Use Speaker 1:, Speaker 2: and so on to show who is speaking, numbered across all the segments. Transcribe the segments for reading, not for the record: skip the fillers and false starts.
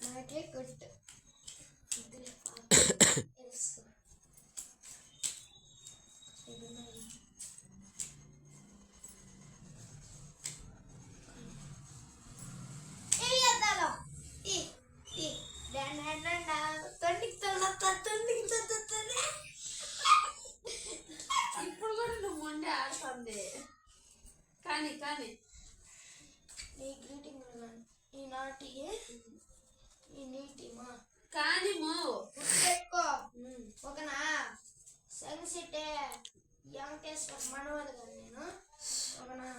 Speaker 1: నాకే కొట్టు
Speaker 2: ఇప్పుడు కూడా నువ్వు మొండి ఆడుతుంది కానీ కానీ
Speaker 1: ఈ గ్రీటింగ్ ఈనాటి ఈ నీటిమా
Speaker 2: కానీ
Speaker 1: పెట్టుకో ఒకనా సన్సెట్ వెంకటేశ్వర మనవలు కానీ నేను ఒకనా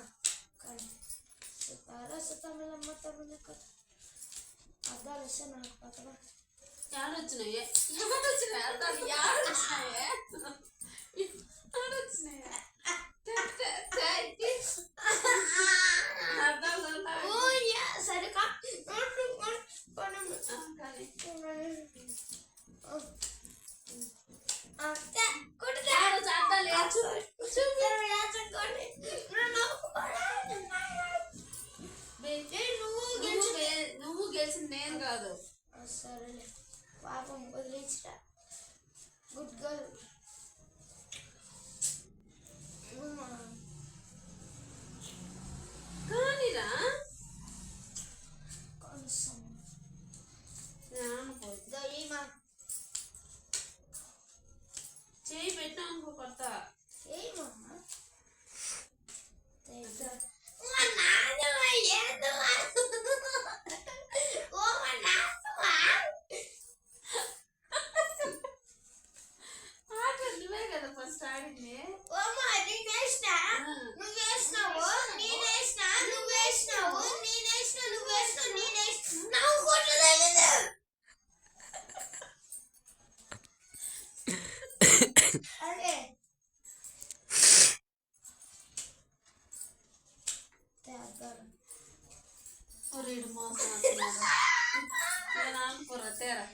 Speaker 1: కానీ సుతమిలమ్మ తమిళ అద్దాలు వస్తే నాకు పక్కన
Speaker 2: ఏడొచ్చినాయి ఎవరొచ్చినాయి అర్థాలు ఏడొచ్చినాయి
Speaker 1: సరికా
Speaker 2: నువ్వు గెలిచింది నేను కాదు.
Speaker 1: సరేలే పాపం వదిలేసిరా గుడ్ గర్ల్
Speaker 2: కానీరా
Speaker 1: కొంచెం
Speaker 2: చేయి పెట్టా అనుకో కొడతా
Speaker 1: ఏమమ్మా
Speaker 2: నువ్వే కదా ఫస్ట్ ఆడింది. మోసం నేను అనుకోరా తేరా